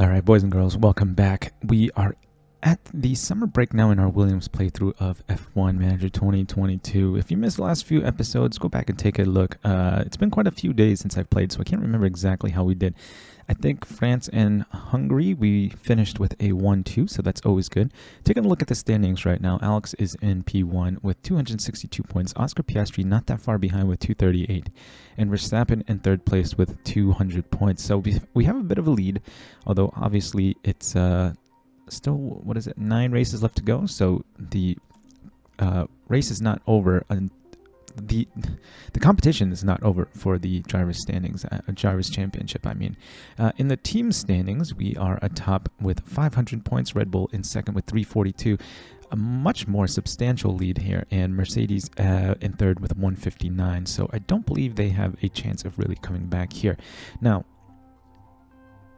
All right, boys and girls, welcome back. We are at the summer break now in our Williams playthrough of F1 Manager 2022. If you missed the last few episodes, go back and take a look. It's been quite a few days since I've played, so I can't remember exactly how we did. I think France and Hungary, we finished with a 1-2, so that's always good. Taking a look at the standings right now, Alex is in P1 with 262 points. Oscar Piastri not that far behind with 238. And Verstappen in third place with 200 points. So we have a bit of a lead, although obviously it's still, 9 races left to go. So the race is not over. The competition is not over for the drivers' standings, drivers' championship. I mean, in the team standings, we are atop with 500 points. Red Bull in second with 342, a much more substantial lead here, and Mercedes in third with 159. So I don't believe they have a chance of really coming back here. Now,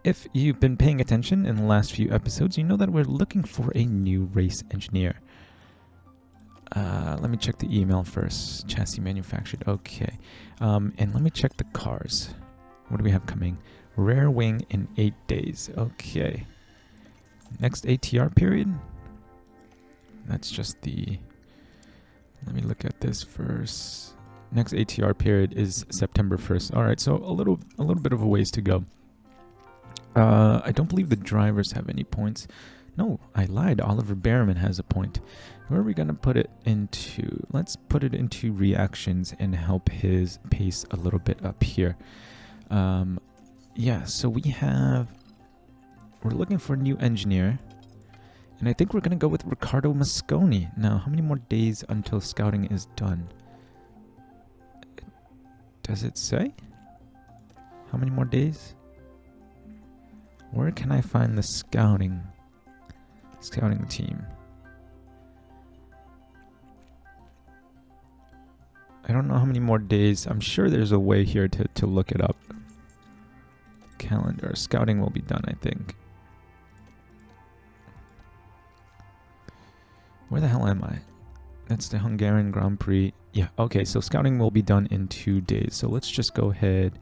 if you've been paying attention in the last few episodes, you know that we're looking for a new race engineer. Let me check the email first. Chassis manufactured. Okay. And let me check the cars. What do we have coming? Rear wing in 8 days. Okay. Next ATR period. That's just the... Let me look at this first. Next ATR period is September 1st. All right, so a little bit of a ways to go. I don't believe the drivers have any points. No, I lied. Oliver Behrman has a point. Where are we going to put it into? Let's put it into reactions and help his pace a little bit up here. Yeah, so we're looking for a new engineer. And I think we're going to go with Riccardo Mosconi. Now, how many more days until scouting is done? Does it say? How many more days? Where can I find the scouting team? I don't know how many more days. I'm sure there's a way here to look it up. Calendar. Scouting will be done, I think. Where the hell am I? That's the Hungarian Grand Prix. Yeah, okay, so scouting will be done in 2 days. So let's just go ahead.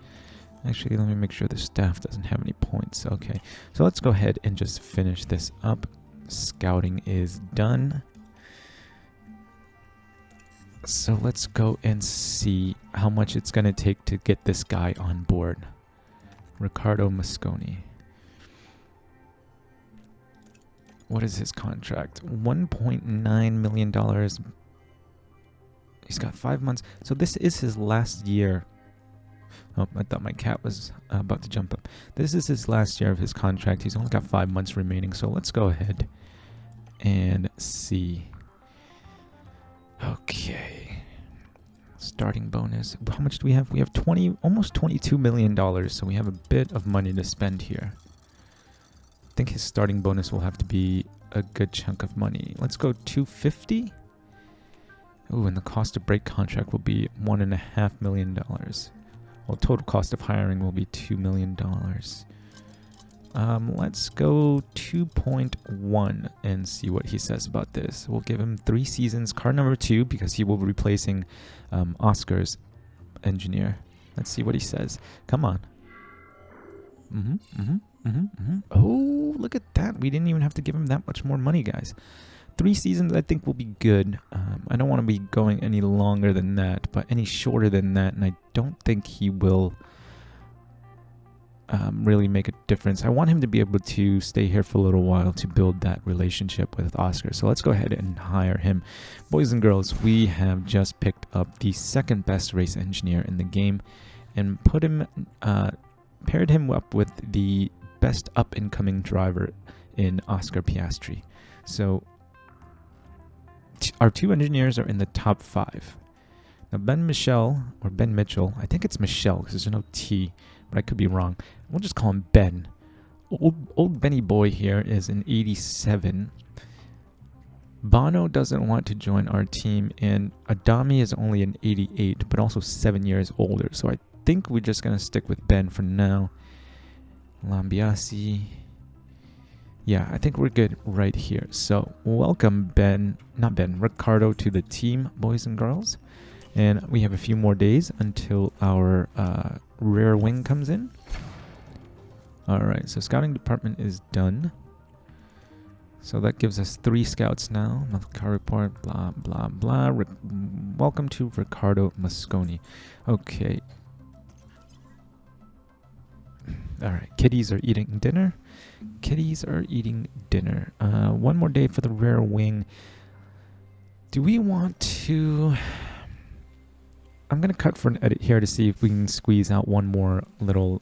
Actually, let me make sure the staff doesn't have any points. Okay, so let's go ahead and just finish this up. Scouting is done. So let's go and see how much it's going to take to get this guy on board. Riccardo Mosconi. What is his contract? $1.9 million. He's got 5 months. So this is his last year. Oh, I thought my cat was about to jump up. This is his last year of his contract. He's only got 5 months remaining. So let's go ahead and see. Okay. Starting bonus. How much do we have? We have almost $22 million. So we have a bit of money to spend here. I think his starting bonus will have to be a good chunk of money. Let's go 250. Ooh, and the cost of break contract will be $1.5 million. Well, total cost of hiring will be $2 million. Let's go 2.1 and see what he says about this. We'll give him 3 seasons, car number 2, because he will be replacing Oscar's engineer. Let's see what he says. Come on. Oh, look at that. We didn't even have to give him that much more money, guys. 3 seasons, I think, will be good. I don't want to be going any longer than that, but any shorter than that, and I don't think he will really make a difference. I want him to be able to stay here for a little while to build that relationship with Oscar. So let's go ahead and hire him. Boys and girls, we have just picked up the second best race engineer in the game and put him, paired him up with the best up-and-coming driver in Oscar Piastri. So our 2 engineers are in the top 5. Now Ben Mitchell, I think it's Michelle because there's no T, but I could be wrong. We'll just call him Ben. Old Benny boy here is an 87. Bono doesn't want to join our team, and Adami is only an 88, but also 7 years older. So I think we're just going to stick with Ben for now. Lambiasi. Yeah, I think we're good right here. So welcome Riccardo to the team, boys and girls. And we have a few more days until our rear wing comes in. Alright, so scouting department is done. So that gives us 3 scouts now. Another car report, blah, blah, blah. Welcome to Ricardo Mosconi. Okay. Alright, kitties are eating dinner. Kitties are eating dinner. One more day for the rear wing. Do we want to... I'm going to cut for an edit here to see if we can squeeze out one more little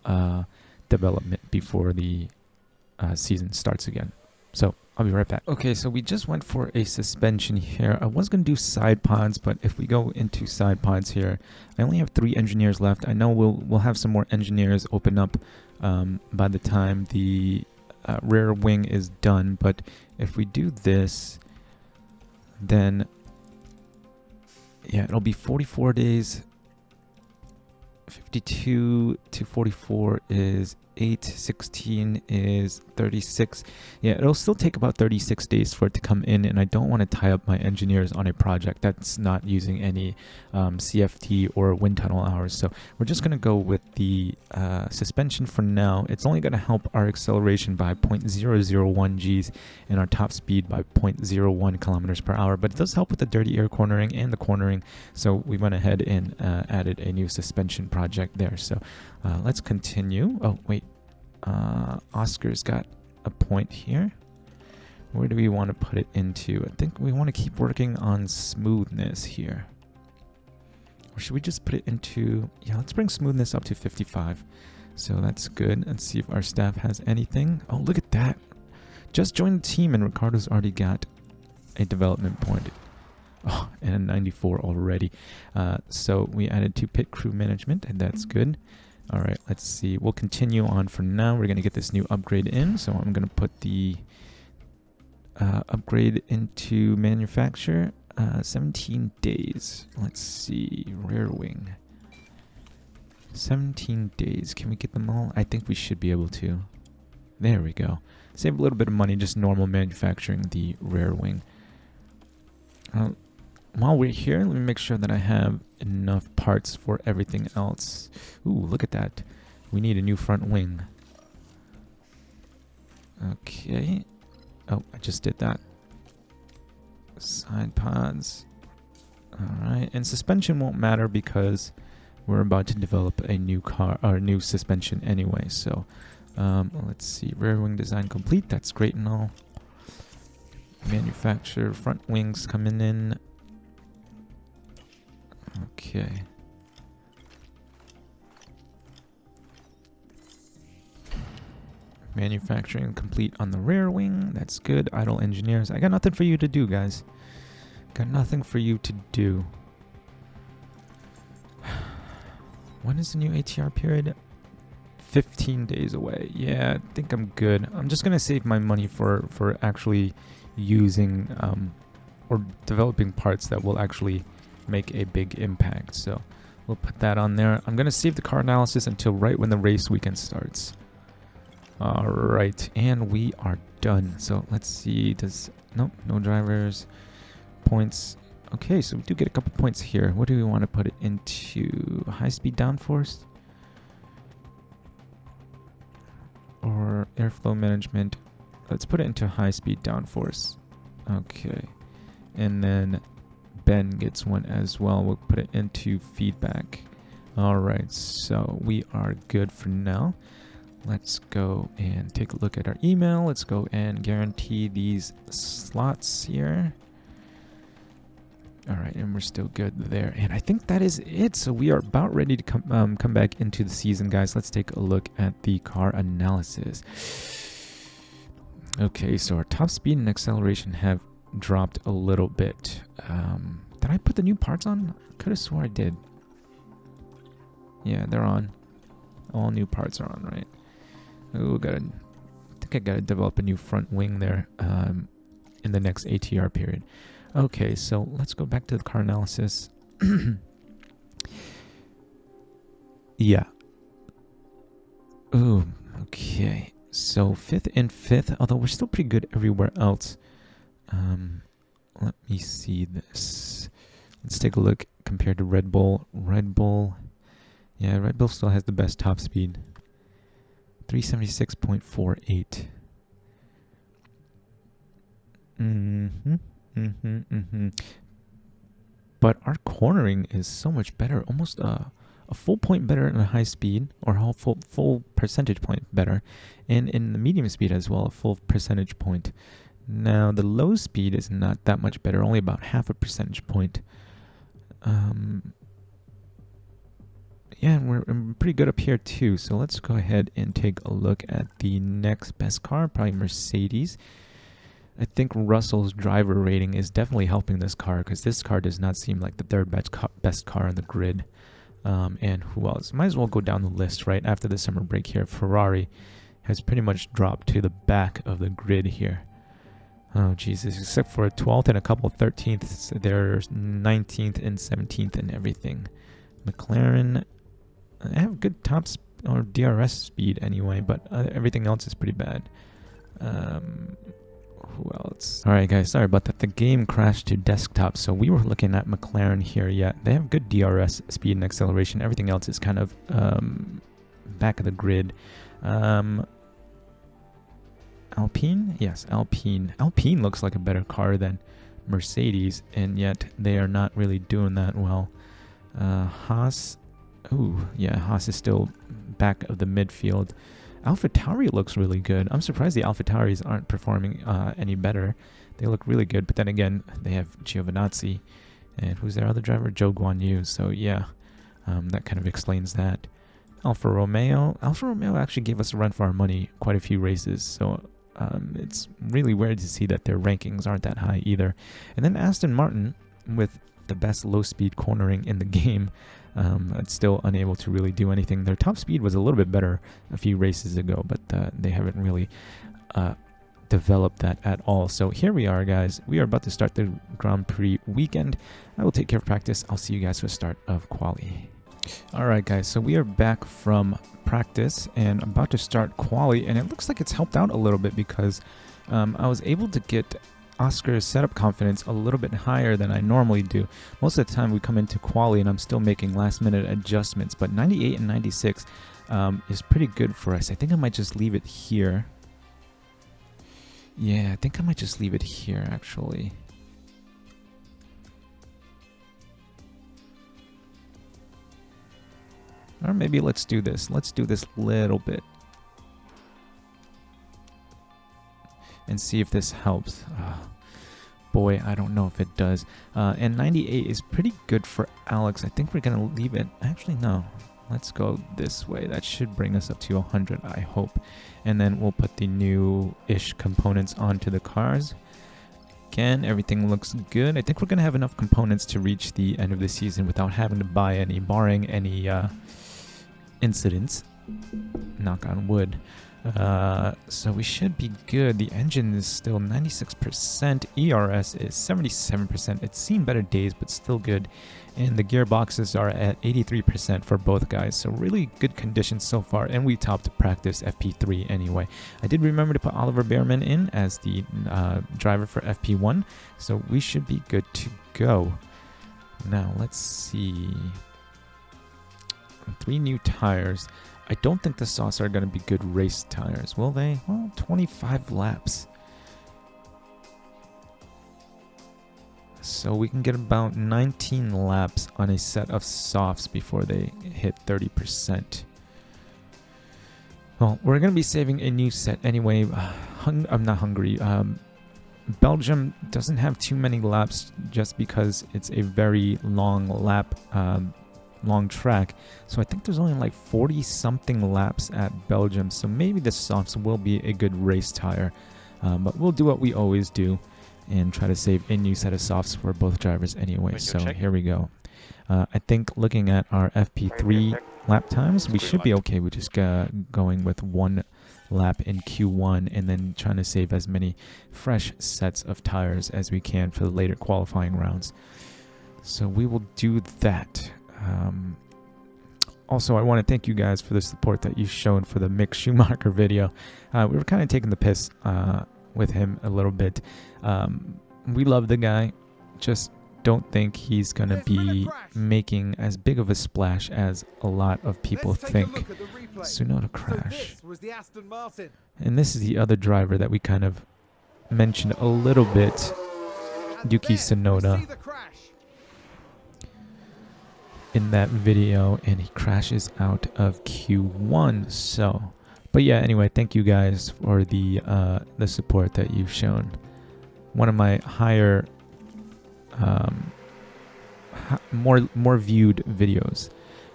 development before the season starts again. So I'll be right back. Okay, so we just went for a suspension here. I was going to do side pods, but if we go into side pods here, I only have 3 engineers left. I know we'll have some more engineers open up by the time the rear wing is done. But if we do this, then yeah, it'll be 44 days. 52 to 44 is 8, 16 is 36. Yeah, it'll still take about 36 days for it to come in, and I don't want to tie up my engineers on a project that's not using any CFD or wind tunnel hours. So we're just going to go with the suspension for now. It's only going to help our acceleration by 0.001 Gs and our top speed by 0.01 kilometers per hour, but it does help with the dirty air cornering and the cornering. So we went ahead and added a new suspension project there. So let's continue. Oh, wait. Oscar's got a point here. Where do we want to put it into? I think we want to keep working on smoothness here. Or should we just put it into... Yeah, let's bring smoothness up to 55. So that's good. Let's see if our staff has anything. Oh, look at that. Just joined the team and Ricardo's already got a development point. Oh, and a 94 already. So we added 2 pit crew management, and that's good. All right, let's see. We'll continue on for now. We're going to get this new upgrade in. So I'm going to put the upgrade into manufacture. 17 days. Let's see. Rear wing. 17 days. Can we get them all? I think we should be able to. There we go. Save a little bit of money just normal manufacturing the rear wing. While we're here, let me make sure that I have enough parts for everything else. Ooh, look at that. We need a new front wing. Okay. Oh, I just did that. Side pods. Alright, and suspension won't matter because we're about to develop a new car, or new suspension anyway. So, let's see. Rear wing design complete. That's great and all. Manufacture front wings coming in. Okay. Manufacturing complete on the rear wing. That's good. Idle engineers. I got nothing for you to do, guys. Got nothing for you to do. When is the new ATR period? 15 days away. Yeah, I think I'm good. I'm just gonna save my money for actually using or developing parts that will actually make a big impact. So we'll put that on there. I'm gonna save the car analysis until right when the race weekend starts. All right, and we are done. So let's see. Nope, no drivers. Points. Okay, so we do get a couple points here. What do we want to put it into? High-speed downforce or airflow management? Let's put it into high-speed downforce. Okay, and then Ben gets one as well. We'll put it into feedback. All right, so we are good for now. Let's go and take a look at our email. Let's go and guarantee these slots here. All right, and we're still good there. And I think that is it. So we are about ready to come back into the season, guys. Let's take a look at the car analysis. Okay, so our top speed and acceleration have dropped a little bit. Did I put the new parts on? Could have swore I did. Yeah, they're on. All new parts are on, right? Oh, I think I gotta develop a new front wing there in the next ATR period. Okay, so let's go back to the car analysis. Yeah. Ooh, okay. So 5th and 5th, although we're still pretty good everywhere else. Let me see this. Let's take a look compared to Red Bull. Red Bull, yeah, Red Bull still has the best top speed. 376.48. But our cornering is so much better, almost a full point better in a high speed, or a full percentage point better, and in the medium speed as well, a full percentage point. Now the low speed is not that much better, only about half a percentage point. Yeah, we're pretty good up here too, so let's go ahead and take a look at the next best car, probably Mercedes. I think Russell's driver rating is definitely helping this car, because this car does not seem like the third best car on the grid. And who else? Might as well go down the list right after the summer break here. Ferrari has pretty much dropped to the back of the grid here. Oh, Jesus. Except for a 12th and a couple 13th. They're 19th and 17th and everything. McLaren, I have good or DRS speed anyway, but everything else is pretty bad. Who else? Alright guys, sorry about that. The game crashed to desktop, so we were looking at McLaren here. Yeah, they have good DRS speed and acceleration. Everything else is kind of back of the grid. Alpine? Yes, Alpine. Alpine looks like a better car than Mercedes, and yet they are not really doing that well. Haas. Ooh, yeah, Haas is still back of the midfield. AlphaTauri looks really good. I'm surprised the AlphaTauris aren't performing any better. They look really good, but then again, they have Giovinazzi. And who's their other driver? Zhou Guanyu. So yeah, that kind of explains that. Alfa Romeo. Alfa Romeo actually gave us a run for our money quite a few races. So it's really weird to see that their rankings aren't that high either. And then Aston Martin, with the best low-speed cornering in the game, it's still unable to really do anything. Their top speed was a little bit better a few races ago, but they haven't really developed that at all. So here we are, guys. We are about to start the Grand Prix weekend. I will take care of practice. I'll see you guys for the start of quali. Alright guys, so we are back from practice and about to start quali, and it looks like it's helped out a little bit because I was able to get Oscar's setup confidence a little bit higher than I normally do. Most of the time we come into quali and I'm still making last minute adjustments, but 98 and 96 is pretty good for us. I think I might just leave it here. Yeah, I think I might just leave it here actually. Or maybe let's do this. Let's do this a little bit. And see if this helps. Boy, I don't know if it does. And 98 is pretty good for Alex. I think we're going to leave it. Actually, no. Let's go this way. That should bring us up to 100, I hope. And then we'll put the new-ish components onto the cars. Again, everything looks good. I think we're going to have enough components to reach the end of the season without having to buy any, barring any incidents. Knock on wood. So we should be good. The engine is still 96%. ERS is 77%. It's seen better days, but still good. And the gearboxes are at 83% for both guys. So really good conditions so far. And we topped practice FP3 anyway. I did remember to put Oliver Behrman in as the driver for FP1. So we should be good to go. Now, let's see. 3 new tires. I don't think the Sauce are going to be good race tires, will they? Well, 25 laps. So we can get about 19 laps on a set of softs before they hit 30%. Well, we're going to be saving a new set anyway. I'm not hungry. Belgium doesn't have too many laps just because it's a very long lap long track, so I think there's only like 40 something laps at Belgium, so maybe the softs will be a good race tire, but we'll do what we always do and try to save a new set of softs for both drivers anyway. So here we go. I think looking at our FP3 lap times, we should be okay with just going with 1 lap in Q1 and then trying to save as many fresh sets of tires as we can for the later qualifying rounds. So we will do that. Also, I want to thank you guys for the support that you've shown for the Mick Schumacher video. We were kind of taking the piss with him a little bit. We love the guy. Just don't think he's going to be making as big of a splash as a lot of people think. Tsunoda crash. And this is the other driver that we kind of mentioned a little bit, Yuki Tsunoda, in that video, and he crashes out of Q1. So, but yeah, anyway, thank you guys for the support that you've shown. One of my higher more viewed videos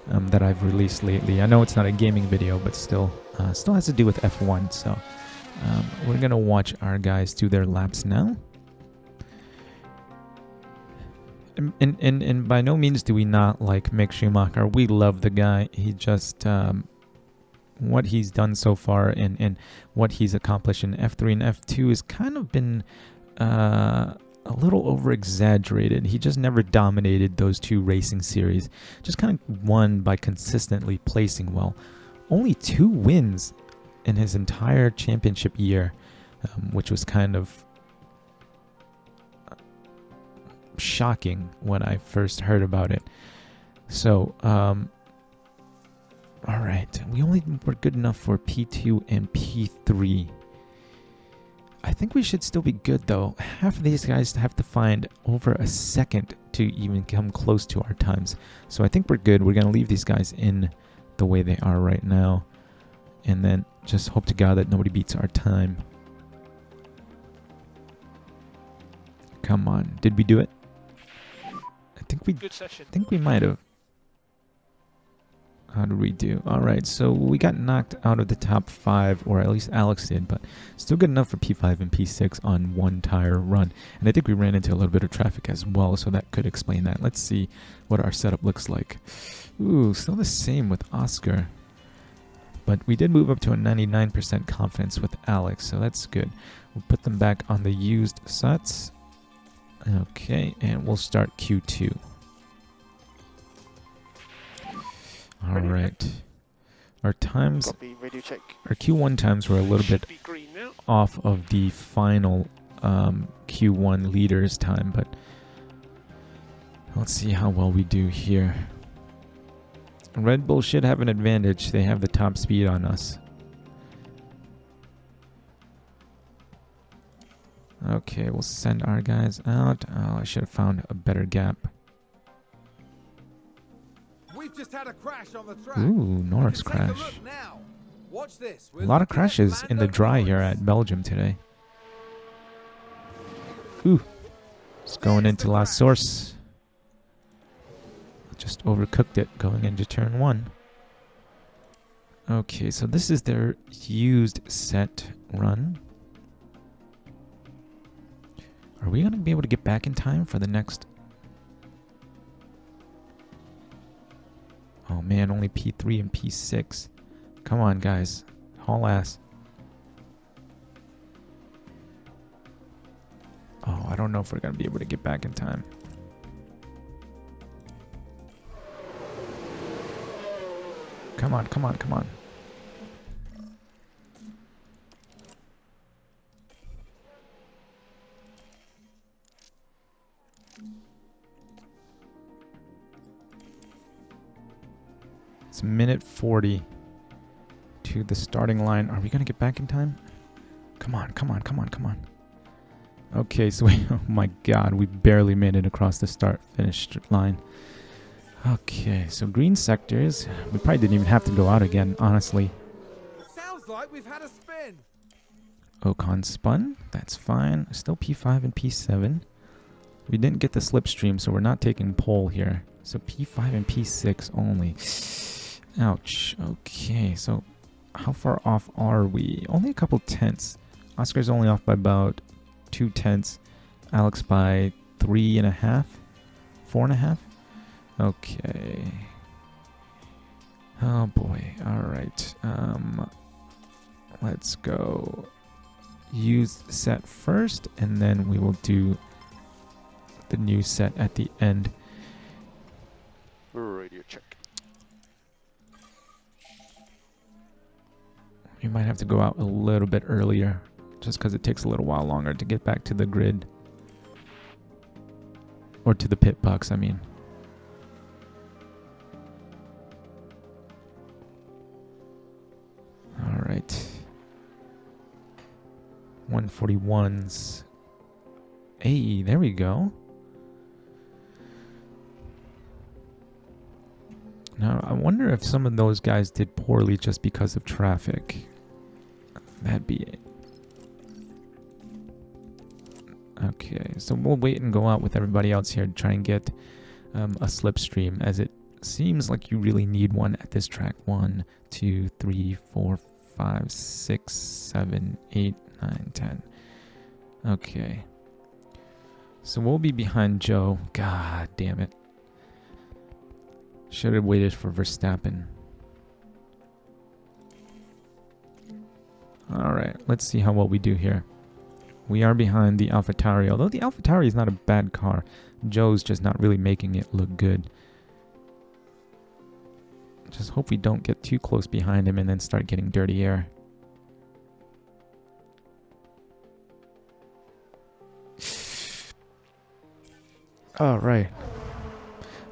that I've released lately. I know it's not a gaming video, but still has to do with F1. So we're gonna watch our guys do their laps now. And by no means do we not like Mick Schumacher. We love the guy. He just what he's done so far and what he's accomplished in F3 and F2 has kind of been a little over-exaggerated. He just never dominated those two racing series. Just kind of won by consistently placing well. Only 2 wins in his entire championship year, which was kind of shocking when I first heard about it. So, all right. We only were good enough for P2 and P3. I think we should still be good, though. Half of these guys have to find over a second to even come close to our times. So I think we're good. We're going to leave these guys in the way they are right now. And then just hope to God that nobody beats our time. Come on. Did we do it? I think we, good session. I think we might have. How did we do? All right, so we got knocked out of the top 5, or at least Alex did, but still good enough for P5 and P6 on one tire run. And I think we ran into a little bit of traffic as well, so that could explain that. Let's see what our setup looks like. Ooh, still the same with Oscar. But we did move up to a 99% confidence with Alex, so that's good. We'll put them back on the used sets. Okay, and we'll start Q2. All right. Our times, our Q1 times were a little bit off of the final Q1 leaders time, but let's see how well we do here. Red Bull should have an advantage. They have the top speed on us. Okay, we'll send our guys out. Oh, I should have found a better gap. We've just had a crash on the track. Ooh, Norris crash. Watch this. A lot of crashes in the dry here at Belgium today. Ooh, it's going into last source. Just overcooked it going into turn 1. Okay, so this is their used set run. Are we going to be able to get back in time for the next? Oh man, only P3 and P6. Come on, guys. Haul ass. Oh, I don't know if we're going to be able to get back in time. Come on, come on, come on. It's minute 40 to the starting line. Are we going to get back in time? Come on, come on, come on, come on. Okay, so we, oh my God, we barely made it across the start-finish line. Okay, so green sectors. We probably didn't even have to go out again, honestly. Sounds like we've had a spin. Ocon spun. That's fine. Still P5 and P7. We didn't get the slipstream, so we're not taking pole here. So P5 and P6 only. Ouch. Okay, so how far off are we? Only a couple tenths. Oscar's only off by about 2 tenths. Alex by 3.5, 4.5. Okay. Oh boy. All right. Let's go. Use set first, and then we will do the new set at the end. Radio check. You might have to go out a little bit earlier, just because it takes a little while longer to get back to the grid. Or to the pit box, I mean. All right. 141s. Hey, there we go. Now, I wonder if some of those guys did poorly just because of traffic. That'd be it. Okay, so we'll wait and go out with everybody else here to try and get a slipstream, as it seems like you really need one at this track. 1, 2, 3, 4, 5, 6, 7, 8, 9, 10. Okay. So we'll be behind Joe. God damn it. Should have waited for Verstappen. Alright, let's see how well we do here. We are behind the AlphaTauri, although the AlphaTauri is not a bad car. Joe's just not really making it look good. Just hope we don't get too close behind him and then start getting dirty air. Alright.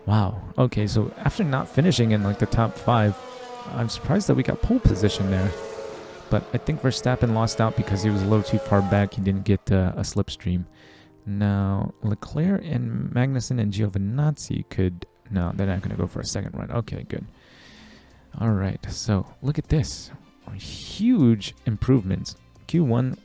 Wow. Okay, so after not finishing in like the top 5, I'm surprised that we got pole position there. But I think Verstappen lost out because he was a little too far back. He didn't get a slipstream. Now, Leclerc and Magnussen and Giovinazzi could... No, they're not going to go for a second run. Okay, good. All right, so look at this. Huge improvements. Q1,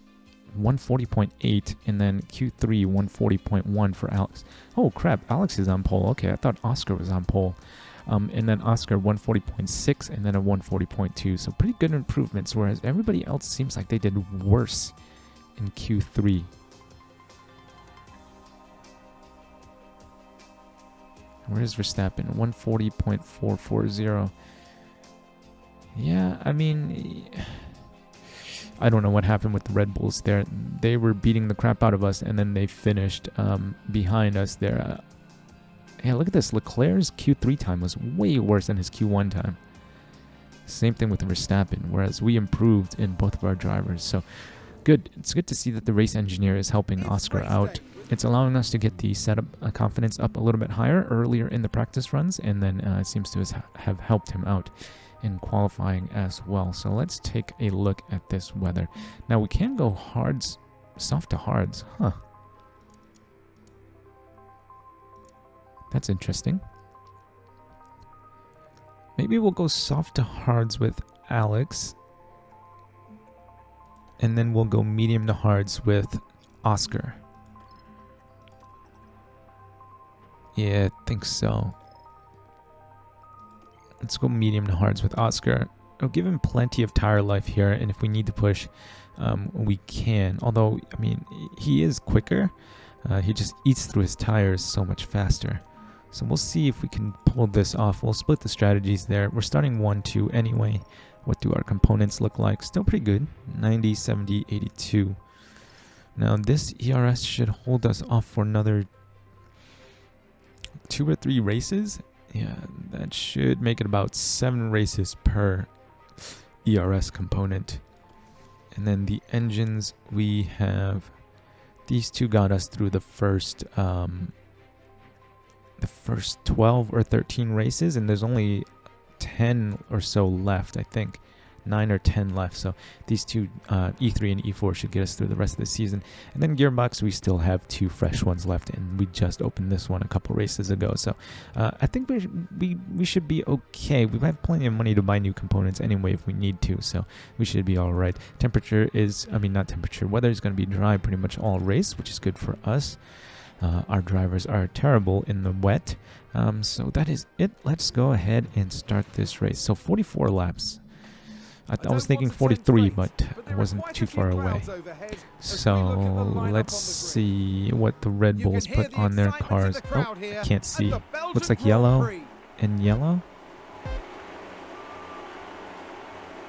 140.8, and then Q3, 140.1 for Alex. Oh, crap, Alex is on pole. Okay, I thought Oscar was on pole. And then Oscar 140.6 and then a 140.2. So pretty good improvements, whereas everybody else seems like they did worse in Q3. Where's Verstappen? 140.440. Yeah, I mean, I don't know what happened with the Red Bulls there. They were beating the crap out of us, and then they finished behind us there. Yeah, look at this. Leclerc's Q3 time was way worse than his Q1 time. Same thing with Verstappen, whereas we improved in both of our drivers. So good. It's good to see that the race engineer is helping Oscar out. It's allowing us to get the setup confidence up a little bit higher earlier in the practice runs, and then it seems to have helped him out in qualifying as well. So let's take a look at this weather. Now we can go hards, soft to hards. Huh. That's interesting. Maybe we'll go soft to hards with Alex. And then we'll go medium to hards with Oscar. Yeah, I think so. Let's go medium to hards with Oscar. It'll give him plenty of tire life here, and if we need to push, we can. Although, I mean, he is quicker. He just eats through his tires so much faster. So we'll see if we can pull this off. We'll split the strategies there. We're starting 1-2 anyway. What do our components look like? Still pretty good. 90, 70, 82. Now this ERS should hold us off for another 2 or 3 races. Yeah, that should make it about 7 races per ERS component. And then the engines, we have... These two got us through the first 12 or 13 races, and there's only 10 or so left, I think. 9 or 10 left. So these two, E3 and E4, should get us through the rest of the season. And then Gearbox, we still have 2 fresh ones left, and we just opened this one a couple races ago. So I think we should be okay. We have plenty of money to buy new components anyway if we need to, so we should be all right. Temperature is, I mean, not temperature, weather is going to be dry pretty much all race, which is good for us. Our drivers are terrible in the wet. So that is it. Let's go ahead and start this race. So 44 laps. I was thinking 43, but I wasn't too far away. So let's see what the Red Bulls put on their cars. Oh, I can't see. Looks like yellow and yellow.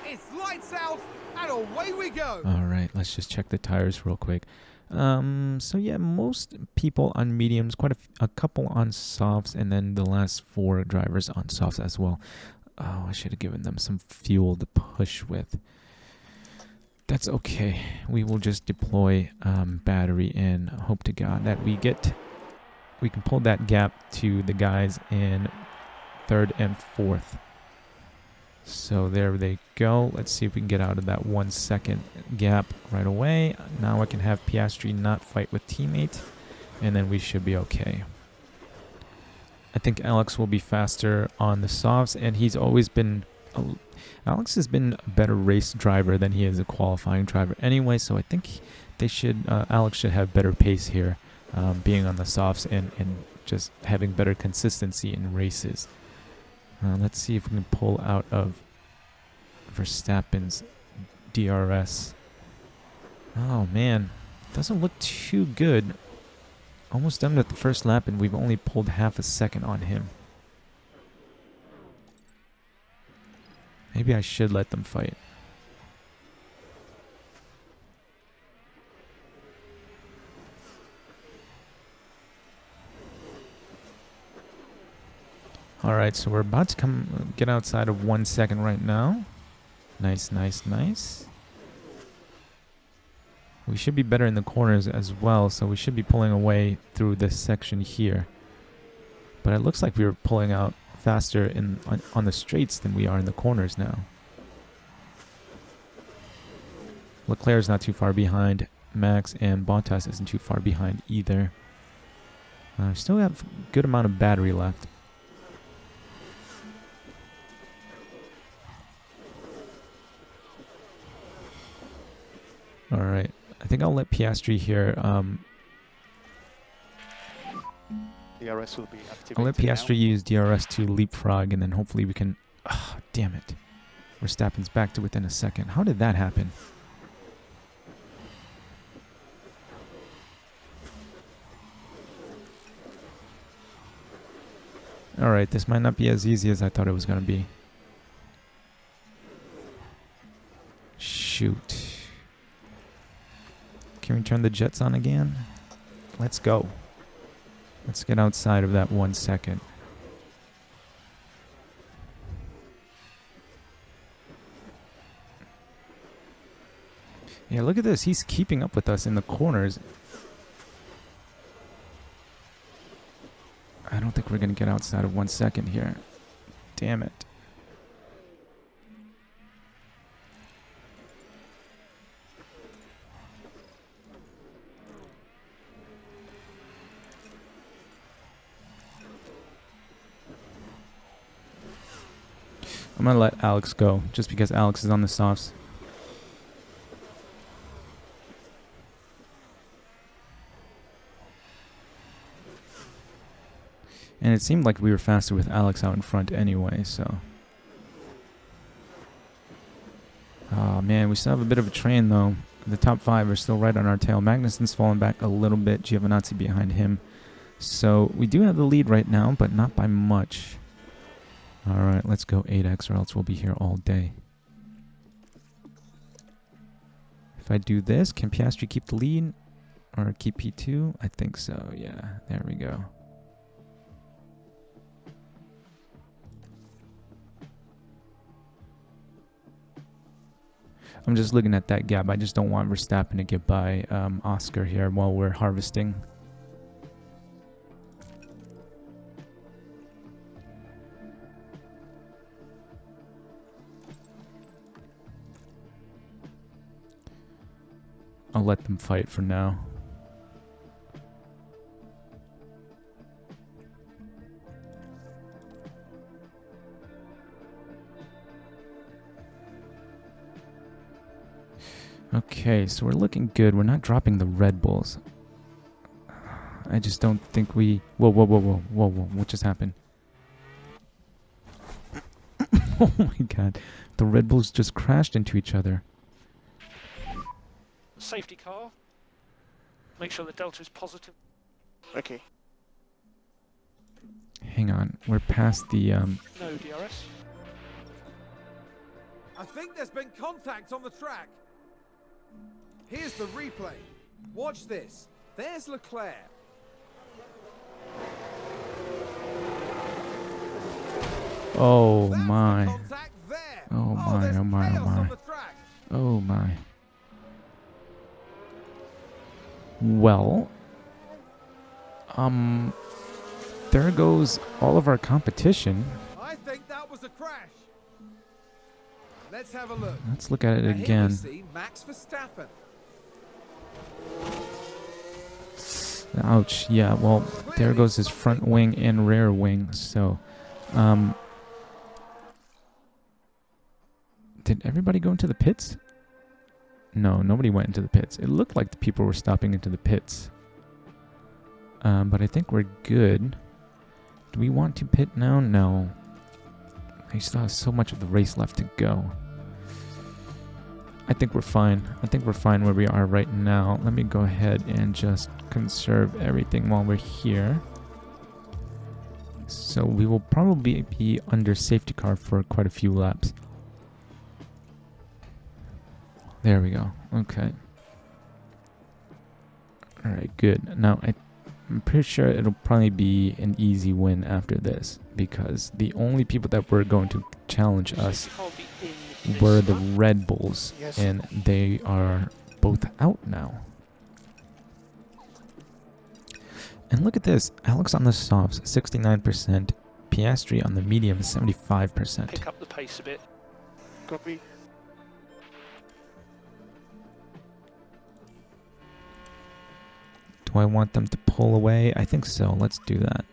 It's lights out and away we go. All right, let's just check the tires real quick. So yeah, most people on mediums, quite a couple on softs, and then the last 4 drivers on softs as well. Oh, I should have given them some fuel to push with. That's okay. We will just deploy battery and hope to God that we get we can pull that gap to the guys in third and fourth. So there they go. Let's see if we can get out of that 1 second gap right away. Now I can have Piastri not fight with teammate, and then we should be okay. I think Alex will be faster on the softs, and he's always been... Alex has been a better race driver than he is a qualifying driver anyway, so I think they should... Alex should have better pace here, being on the softs and just having better consistency in races. Let's see if we can pull out of Verstappen's DRS. Oh man, doesn't look too good. Almost done with the first lap, and we've only pulled half a second on him. Maybe I should let them fight. Alright, so we're about to get outside of 1 second right now. Nice, nice, nice. We should be better in the corners as well, so we should be pulling away through this section here. But it looks like we were pulling out faster on the straights than we are in the corners now. Leclerc's not too far behind Max, and Bottas isn't too far behind either. Still have a good amount of battery left. Alright, I think I'll let Piastri here. DRS will be activated. I'll let Piastri use DRS to leapfrog, and then hopefully we can... Ah, damn it. Verstappen's back to within a second. How did that happen? Alright, this might not be as easy as I thought it was going to be. Shoot. Can we turn the jets on again? Let's go. Let's get outside of that 1 second. Yeah, look at this. He's keeping up with us in the corners. I don't think we're going to get outside of 1 second here. Damn it. I'm going to let Alex go, just because Alex is on the softs. And it seemed like we were faster with Alex out in front anyway, so... Oh man, we still have a bit of a train though. The top 5 are still right on our tail. Magnussen's fallen back a little bit, Giovinazzi behind him. So we do have the lead right now, but not by much. Alright, let's go 8x or else we'll be here all day. If I do this, can Piastri keep the lead? Or keep P2? I think so, yeah. There we go. I'm just looking at that gap. I just don't want Verstappen to get by Oscar here while we're harvesting. I'll let them fight for now. Okay, so we're looking good. We're not dropping the Red Bulls. I just don't think we... Whoa, whoa, whoa, whoa, whoa, whoa. What just happened? Oh my god. The Red Bulls just crashed into each other. Safety car. Make sure the delta is positive. Okay. Hang on. We're past the... No DRS. I think there's been contact on the track. Here's the replay. Watch this. There's Leclerc. Oh That's the my. contact there. Oh my, there's oh my, oh chaos my. on the track. Oh my. Well, There goes all of our competition. I think that was a crash. Let's have a look. Let's look at it Now here we again. see Max Verstappen. Ouch. Yeah, well, there goes his front wing and rear wing. So, did everybody go into the pits? No, nobody went into the pits. It looked like the people were stopping into the pits. But I think we're good. Do we want to pit now? No. I still have so much of the race left to go. I think we're fine. I think we're fine where we are right now. Let me go ahead and just conserve everything while we're here. So we will probably be under safety car for quite a few laps. There we go. Okay. Alright, good. Now, I'm pretty sure it'll probably be an easy win after this, because the only people that were going to challenge us were the Red Bulls, Yes. and they are both out now. And look at this. Alex on the softs, 69%. Piastri on the medium, 75%. Pick up the pace a bit. Copy. Do I want them to pull away? I think so. Let's do that.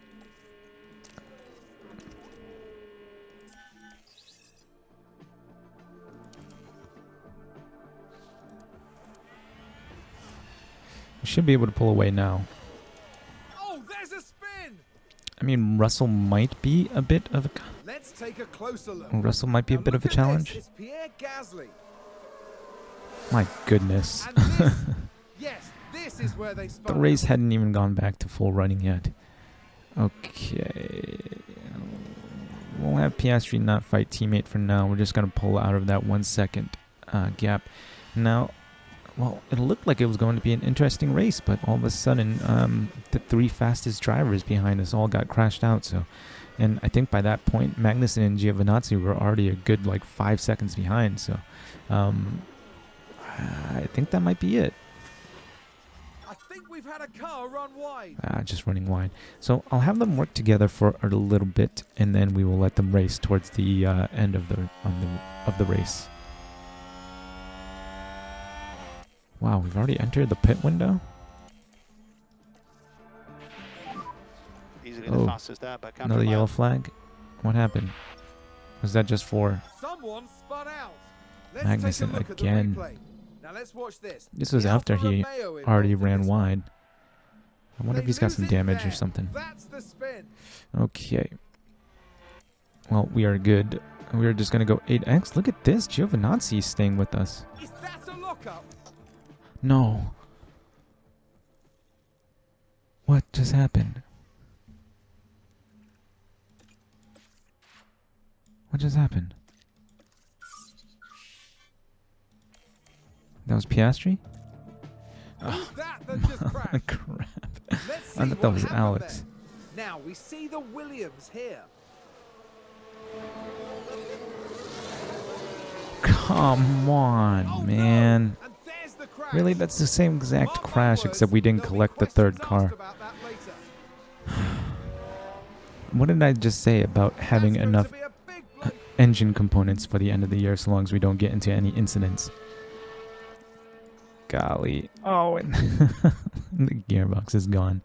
We should be able to pull away now. Oh, there's a spin. I mean, Russell might be a bit of a... Let's take a closer look. Russell might be a Now bit of a look at this. challenge. It's Pierre Gasly. My goodness. And this, yes, this is where they The spun race out. hadn't even gone back to full running yet. Okay. We'll have Piastri not fight teammate for now. We're just going to pull out of that 1 second gap. Now, well, it looked like it was going to be an interesting race, but all of a sudden, the three fastest drivers behind us all got crashed out. So, and I think by that point, Magnussen and Giovinazzi were already a good 5 seconds behind. So, I think that might be it. I think we've had a car run wide. Just running wide. So I'll have them work together for a little bit, and then we will let them race towards the end of the race. Wow, we've already entered the pit window. Easily Oh, the fastest there, but Another yellow flag. What happened? Was that just for? Someone spun out. Let's Magnussen take a look again. At the replay. Now let's watch this. This was The after Alfa he Romeo involved already in ran this one. wide. I wonder if They he's got lose some it damage or there. something. That's the spin. Okay. Well, we are good. We're just gonna go 8x. Look at this. Giovinazzi is staying with us. Is that a lockup? No. What just happened? What just happened? That was Piastri? Who's that just crashed? Crap. Let's see I thought that what was happened Alex. there. Now we see the Williams here. Come on, Oh, man. no. And there's the crash. Really? That's the same exact Mark my crash, words, except we didn't there'll be collect the third questions car. asked about that later. What did I just say about having That's going enough to be a big blow. engine components for the end of the year, so long as we don't get into any incidents? Golly. Oh, and the gearbox is gone.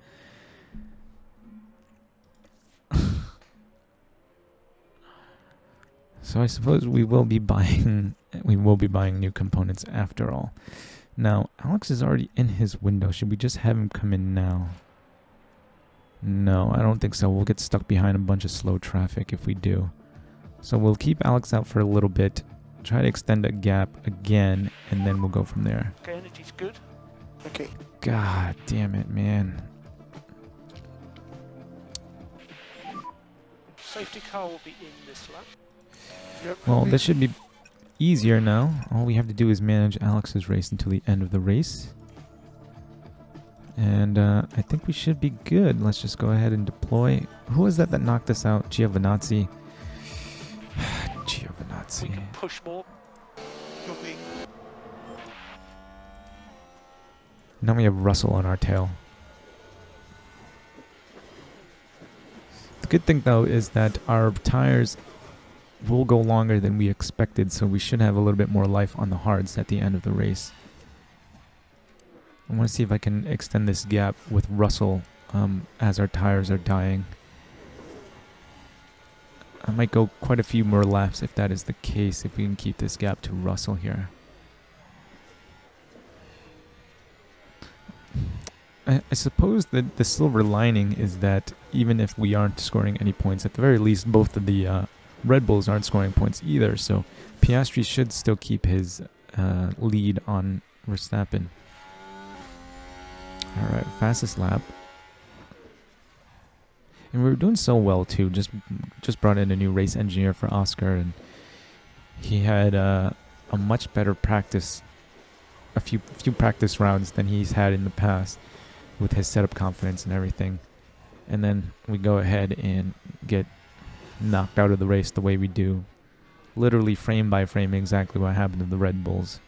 So I suppose we will be buying new components after all. Now, Alex is already in his window. Should we just have him come in now? No, I don't think so. We'll get stuck behind a bunch of slow traffic if we do. So we'll keep Alex out for a little bit, try to extend a gap again, and then we'll go from there. Okay, energy's good. Okay. God damn it, man. Safety car will be in this lap. Yep. Well, this should be easier now. All we have to do is manage Alex's race until the end of the race. And I think we should be good. Let's just go ahead and deploy. Who was that knocked us out? Giovinazzi. We Giovinazzi. can push more. Copy. Now we have Russell on our tail. Good thing though is that our tires will go longer than we expected, so we should have a little bit more life on the hards at the end of the race. I want to see if I can extend this gap with Russell as our tires are dying. I might go quite a few more laps if that is the case, if we can keep this gap to Russell here. I suppose that the silver lining is that even if we aren't scoring any points, at the very least both of the Red Bulls aren't scoring points either, so Piastri should still keep his lead on Verstappen. Alright, fastest lap. And we were doing so well too. Just brought in a new race engineer for Oscar, and he had a much better practice, a few practice rounds than he's had in the past with his setup confidence and everything. And then we go ahead and get knocked out of the race the way we do. Literally frame by frame exactly what happened to the Red Bulls.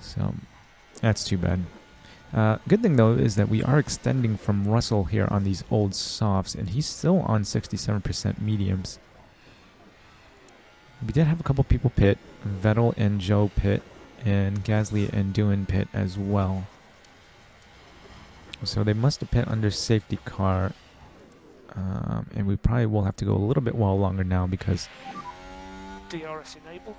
So that's too bad. Good thing though is that we are extending from Russell here on these old softs, and he's still on 67% mediums. We did have a couple people pit. Vettel and Joe pit, and Gasly and Doohan pit as well. So they must have pit under safety car, and we probably will have to go a little bit longer now because... DRS enable.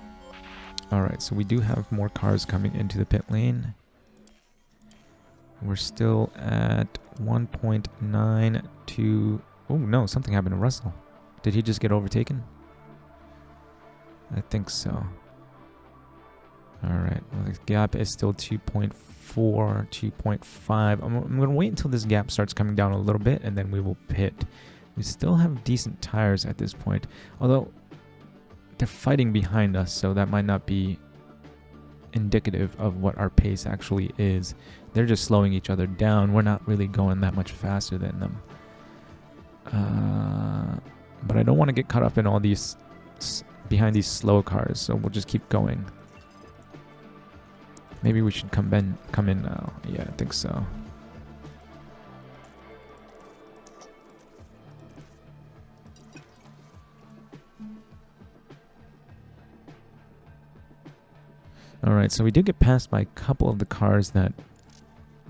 Alright, so we do have more cars coming into the pit lane. We're still at 1.92. Oh no, something happened to Russell. Did he just get overtaken? I think so. Alright, well, the gap is still 2.4, 2.5. I'm going to wait until this gap starts coming down a little bit, and then we will pit. We still have decent tires at this point, although they're fighting behind us, so that might not be indicative of what our pace actually is. They're just slowing each other down. We're not really going that much faster than them. But I don't want to get caught up in all these behind these slow cars, so we'll just keep going. Maybe we should come in now. Yeah, I think so. Alright, so we did get passed by a couple of the cars that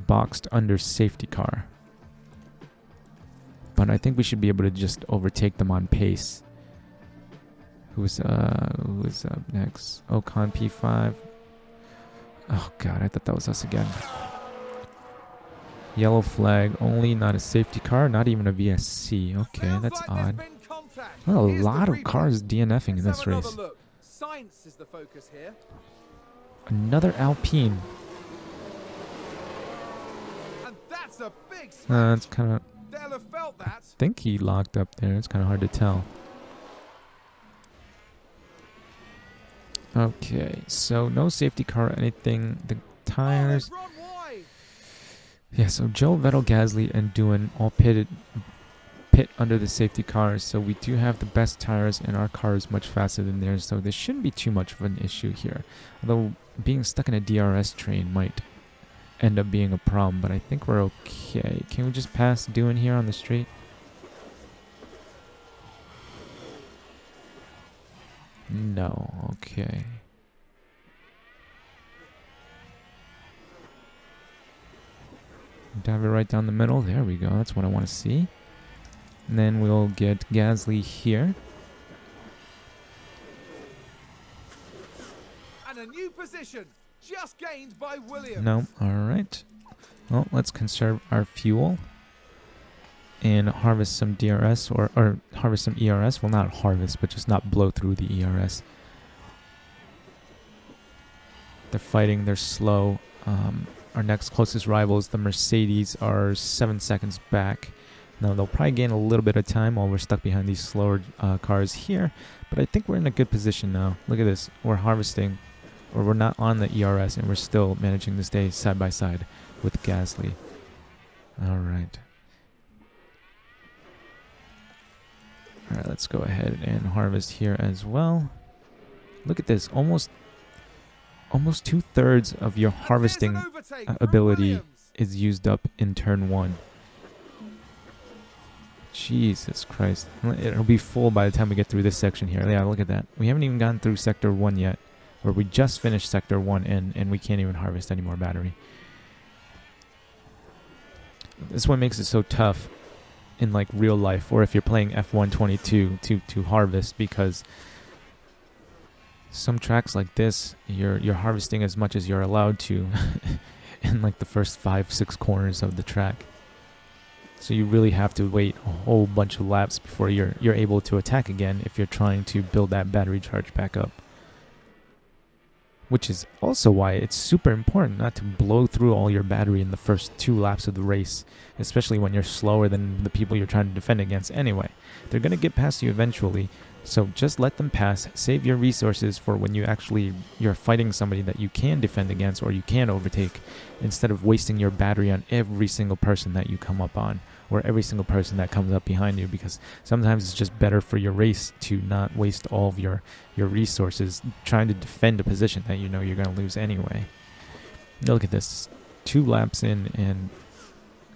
boxed under safety car. But I think we should be able to just overtake them on pace. Who's up next? Ocon P5. Oh god, I thought that was us again. Yellow flag only, not a safety car, not even a VSC. Okay, that's odd. Well, a lot of cars DNFing in this race. Science is the focus here. Another Alpine. And that's a big It's kind of... They'll have felt that. I think he locked up there. It's kind of hard to tell. Okay, so no safety car or anything. The tires... Yeah, so Joe, Vettel, Gasly, and Doohan all pit under the safety cars, so we do have the best tires, and our car is much faster than theirs, so there shouldn't be too much of an issue here. Although being stuck in a DRS train might end up being a problem, but I think we're okay. Can we just pass Doohan here on the street? No, okay. Dive it right down the middle. There we go. That's what I want to see. And then we'll get Gasly here. And a new position just gained by Williams. No, alright. Well, let's conserve our fuel and harvest some DRS or harvest some ERS. Well, not harvest, but just not blow through the ERS. They're fighting, they're slow. Our next closest rivals, the Mercedes, are 7 seconds back. Now, they'll probably gain a little bit of time while we're stuck behind these slower cars here, but I think we're in a good position now. Look at this. We're harvesting, or we're not on the ERS, and we're still managing to stay side by side with Gasly. Alright. Alright, let's go ahead and harvest here as well. Look at this. Almost 2/3 of your harvesting ability is used up in turn 1. Jesus Christ. It'll be full by the time we get through this section here. Yeah, look at that. We haven't even gotten through Sector 1 yet. Or we just finished Sector 1 and we can't even harvest any more battery. This is what makes it so tough in like real life, or if you're playing F122 to harvest, because some tracks like this, you're harvesting as much as you're allowed to in like the first 5-6 corners of the track. So you really have to wait a whole bunch of laps before you're able to attack again if you're trying to build that battery charge back up. Which is also why it's super important not to blow through all your battery in the first 2 laps of the race, especially when you're slower than the people you're trying to defend against anyway. They're going to get past you eventually, so just let them pass. Save your resources for when you're fighting somebody that you can defend against or you can overtake, instead of wasting your battery on every single person that you come up on, or every single person that comes up behind you, because sometimes it's just better for your race to not waste all of your resources trying to defend a position that you know you're going to lose anyway. Look at this. 2 laps in and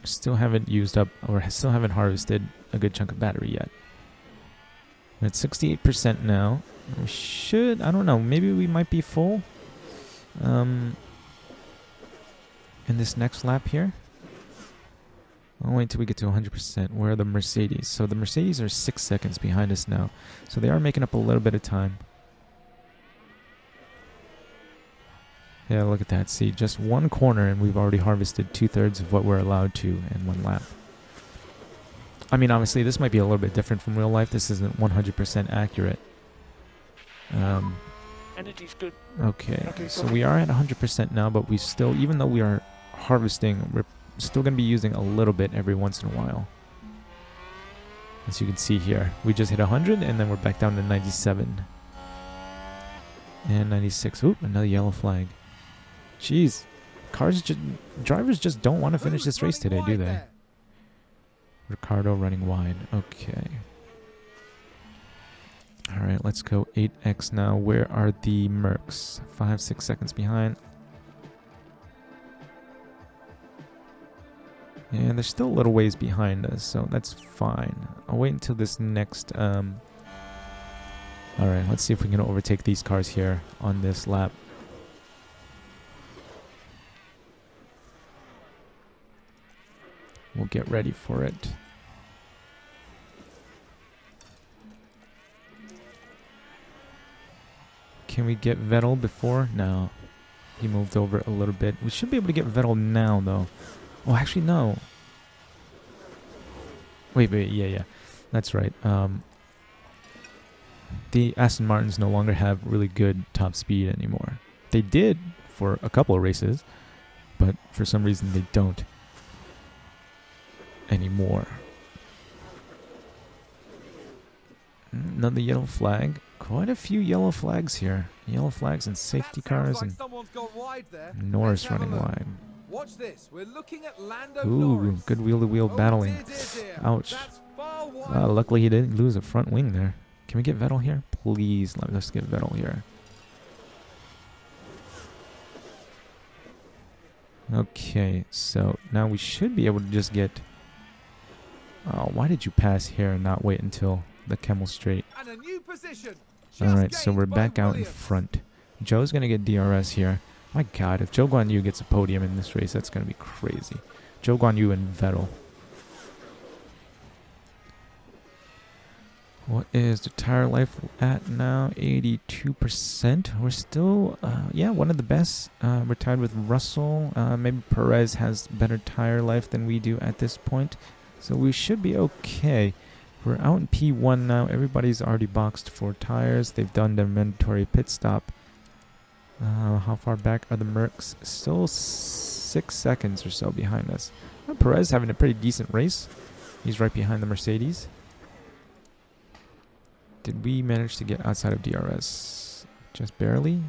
still haven't used up, or still haven't harvested a good chunk of battery yet. We're at 68% now. We should, I don't know, maybe we might be full in this next lap here. I'll wait until we get to 100%. Where are the Mercedes? So the Mercedes are 6 seconds behind us now. So they are making up a little bit of time. Yeah, look at that. See, just 1 corner and we've already harvested 2/3 of what we're allowed to in 1 lap. I mean, obviously, this might be a little bit different from real life. This isn't 100% accurate. Energy's good. Okay, so we are at 100% now, but we still, even though we are harvesting, we're still going to be using a little bit every once in a while. As you can see here, we just hit 100 and then we're back down to 97. And 96. Oop, another yellow flag. Jeez. Drivers just don't want to finish this race today, do they? Ricardo running wide. Okay. Alright, let's go 8x now. Where are the Mercs? 5-6 seconds behind. And they're still a little ways behind us, so that's fine. I'll wait until this next... Alright, let's see if we can overtake these cars here on this lap. We'll get ready for it. Can we get Vettel before? No. He moved over a little bit. We should be able to get Vettel now, though. Oh, actually, no. Wait, yeah. That's right. The Aston Martins no longer have really good top speed anymore. They did for a couple of races, but for some reason they don't anymore. Another yellow flag. Quite a few yellow flags here. Yellow flags and safety cars, like and Norris running wide. Watch this. We're looking at Lando Ooh, Norris. good wheel-to-wheel battling. Dear. Ouch. Luckily he didn't lose a front wing there. Can we get Vettel here? Please, let's get Vettel here. Okay, so now we should be able to just get... Oh, why did you pass here and not wait until the Kemmel Straight? And a new position. Alright, so we're back out in front. Joe's going to get DRS here. My god, if Zhou Guanyu gets a podium in this race, that's going to be crazy. Zhou Guanyu and Vettel. What is the tire life at now? 82%. We're still, yeah, one of the best. We're tied with Russell. Maybe Perez has better tire life than we do at this point. So we should be okay. We're out in P1 now. Everybody's already boxed for tires. They've done their mandatory pit stop. How far back are the Mercs? Still 6 seconds or so behind us. Perez having a pretty decent race. He's right behind the Mercedes. Did we manage to get outside of DRS? Just barely?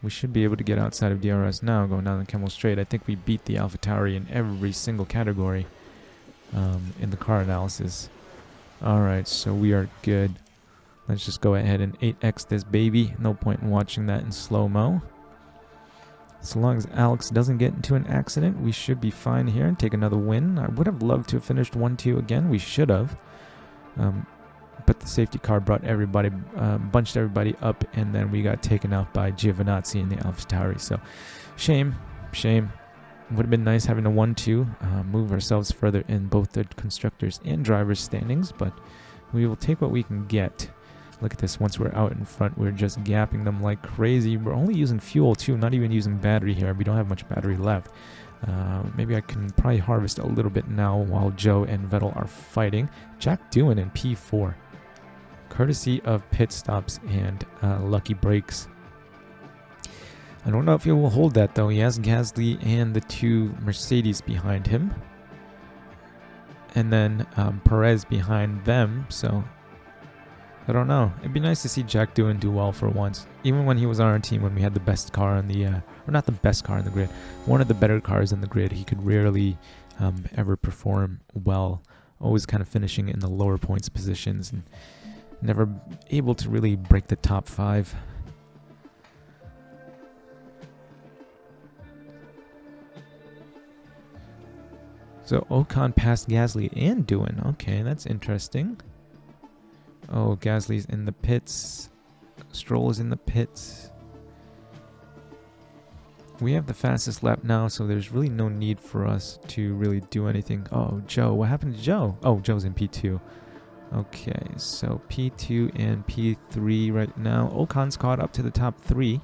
We should be able to get outside of DRS now, going down the Kemmel Straight. I think we beat the AlphaTauri in every single category in the car analysis. Alright, so we are good. Let's just go ahead and 8x this baby. No point in watching that in slow-mo. So long as Alex doesn't get into an accident, we should be fine here and take another win. I would have loved to have finished 1-2 again. We should have. But the safety car brought everybody, bunched everybody up, and then we got taken out by Giovinazzi in the AlphaTauri. So, shame. Would have been nice having a 1-2, move ourselves further in both the constructors and drivers standings, but we will take what we can get. Look at this, once we're out in front, we're just gapping them like crazy. We're only using fuel too, not even using battery here. We don't have much battery left. Maybe I can probably harvest a little bit now while Joe and Vettel are fighting. Jack Doohan in P4, courtesy of pit stops and lucky brakes. I don't know if he will hold that though. He has Gasly and the 2 Mercedes behind him. And then Perez behind them, so I don't know. It'd be nice to see Jack Doohan do well for once. Even when he was on our team, when we had the best car on the, or not the best car in the grid, one of the better cars in the grid, he could rarely ever perform well. Always kind of finishing in the lower points positions and never able to really break the top 5. So Ocon passed Gasly and Doohan. Okay, that's interesting. Oh, Gasly's in the pits. Stroll is in the pits. We have the fastest lap now, so there's really no need for us to really do anything. Oh, Joe. What happened to Joe? Oh, Joe's in P2. Okay, so P2 and P3 right now. Ocon's caught up to the top 3.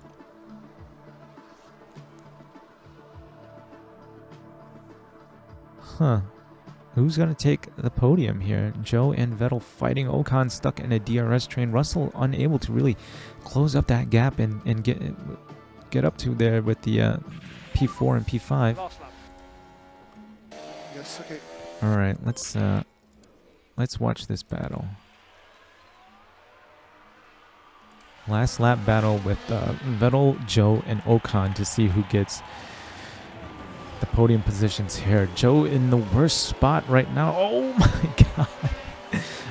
Huh. Who's going to take the podium here? Joe and Vettel fighting. Ocon stuck in a DRS train. Russell unable to really close up that gap and get up to there with the P4 and P5. Last lap. Yes, okay. All right, let's watch this battle. Last lap battle with Vettel, Joe, and Ocon to see who gets the podium positions here. Joe in the worst spot right now. Oh my god.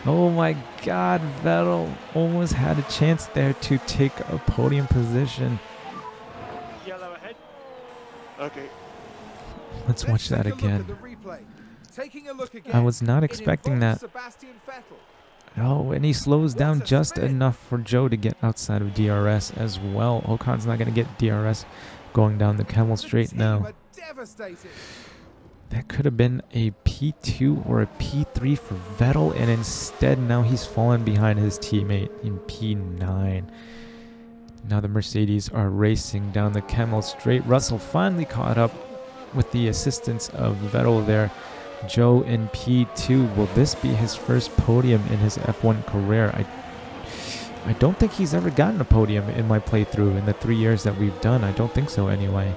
Oh my god, Vettel almost had a chance there to take a podium position. Yellow ahead. Okay. Let's watch that take a look again. at the replay. Taking a look again, I was not it expecting involves that. Sebastian Vettel. Oh, and he slows down What a just spin. enough for Joe to get outside of DRS as well. Ocon's not going to get DRS going down the Camel Straight The team now. are devastated. That could have been a P2 or a P3 for Vettel, and instead now he's fallen behind his teammate in P9. Now the Mercedes are racing down the Camel Straight. Russell finally caught up with the assistance of Vettel there. Joe in P2. Will this be his first podium in his F1 career? I don't think he's ever gotten a podium in my playthrough in the 3 years that we've done. I don't think so anyway.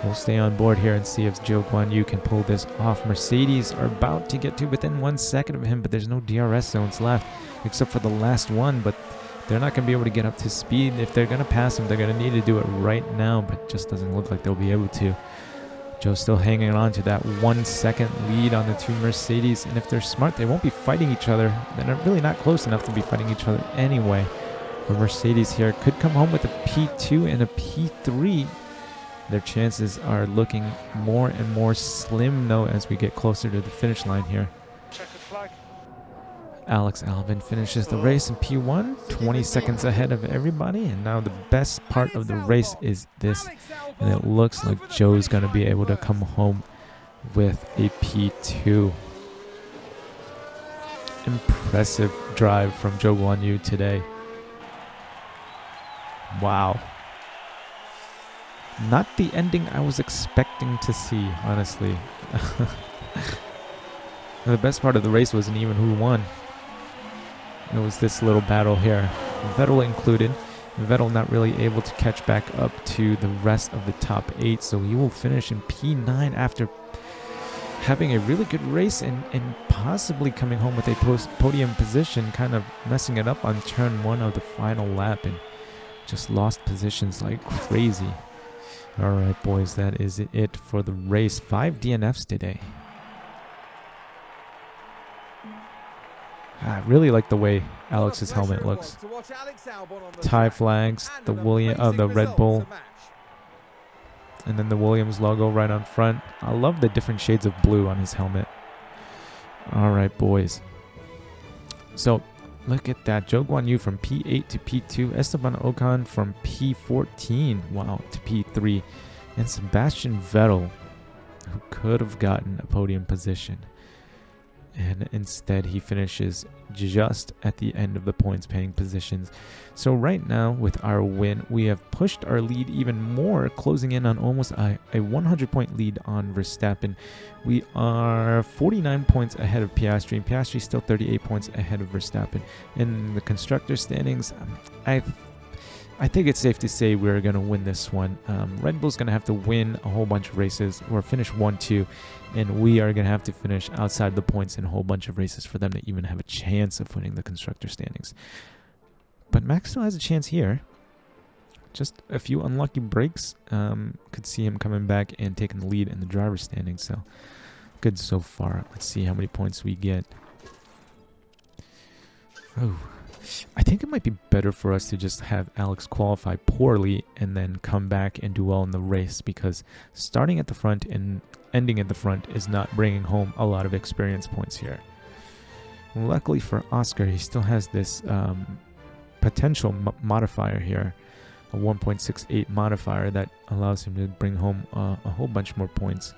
We'll stay on board here and see if Zhou Guanyu can pull this off. Mercedes are about to get to within 1 second of him, but there's no DRS zones left except for the last one, but they're not going to be able to get up to speed. If they're going to pass him, they're going to need to do it right now, but it just doesn't look like they'll be able to. Joe's still hanging on to that 1 second lead on the 2 Mercedes, and if they're smart, they won't be fighting each other. They're really not close enough to be fighting each other anyway. The Mercedes here could come home with a P2 and a P3. Their chances are looking more and more slim, though, as we get closer to the finish line here. Checkered flag. Alex Albon finishes the race in P1, 20 seconds ahead of everybody, and now the best part of the race is this, and it looks like Joe's going to be able to come home with a P2. Impressive drive from Zhou Guanyu today. Wow. Not the ending I was expecting to see, honestly. The best part of the race wasn't even who won. It was this little battle here. Vettel included. Vettel not really able to catch back up to the rest of the top 8, so he will finish in P9 after having a really good race and possibly coming home with a podium position, kind of messing it up on turn 1 of the final lap and just lost positions like crazy. Alright boys, that is it for the race. 5 DNFs today. I really like the way Alex's helmet looks. Tie flags, the Red Bull. And then the Williams logo right on front. I love the different shades of blue on his helmet. All right, boys. So look at that. Zhou Guanyu from P8 to P2. Esteban Ocon from P14, wow, to P3. And Sebastian Vettel, who could have gotten a podium position. And instead he finishes just at the end of the points paying positions. So right now with our win, we have pushed our lead even more, closing in on almost a 100-point lead on Verstappen. We are 49 points ahead of Piastri, and Piastri still 38 points ahead of Verstappen. In the constructor standings, I think it's safe to say we're going to win this one. Red Bull's going to have to win a whole bunch of races or finish 1-2, and we are going to have to finish outside the points in a whole bunch of races for them to even have a chance of winning the constructor standings. But Max still has a chance here. Just a few unlucky breaks. Could see him coming back and taking the lead in the driver's standings, so good so far. Let's see how many points we get. Oh. I think it might be better for us to just have Alex qualify poorly and then come back and do well in the race, because starting at the front and ending at the front is not bringing home a lot of experience points here. Luckily for Oscar, he still has this potential modifier here, a 1.68 modifier that allows him to bring home a whole bunch more points.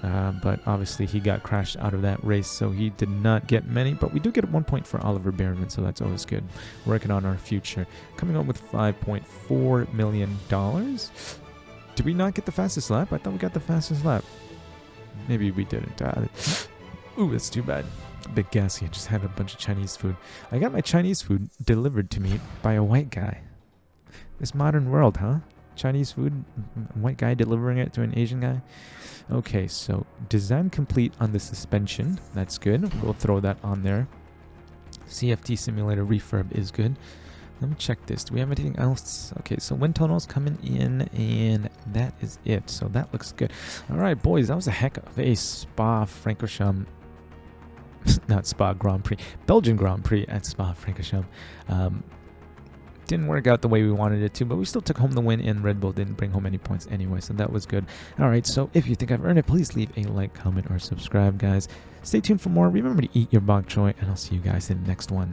But obviously he got crashed out of that race, so he did not get many. But we do get 1 point for Oliver Behrman, so that's always good. Working on our future. Coming up with $5.4 million. Did we not get the fastest lap? I thought we got the fastest lap. Maybe we didn't. Ooh, that's too bad. A bit gassy. I just had a bunch of Chinese food. I got my Chinese food delivered to me by a white guy. This modern world, huh? Chinese food, white guy delivering it to an Asian guy. Okay, so design complete on the suspension. That's good. We'll throw that on there. CFT simulator refurb is good. Let me check this. Do we have anything else? Okay, so wind tunnels coming in, and that is it. So that looks good. All right, boys, that was a heck of a Spa-Francorchamps. Not Spa Grand Prix. Belgian Grand Prix at Spa-Francorchamps. Didn't work out the way we wanted it to, but we still took home the win, and Red Bull didn't bring home any points anyway, so that was good. Alright, so if you think I've earned it, please leave a like, comment, or subscribe, guys. Stay tuned for more. Remember to eat your bok choy, and I'll see you guys in the next one.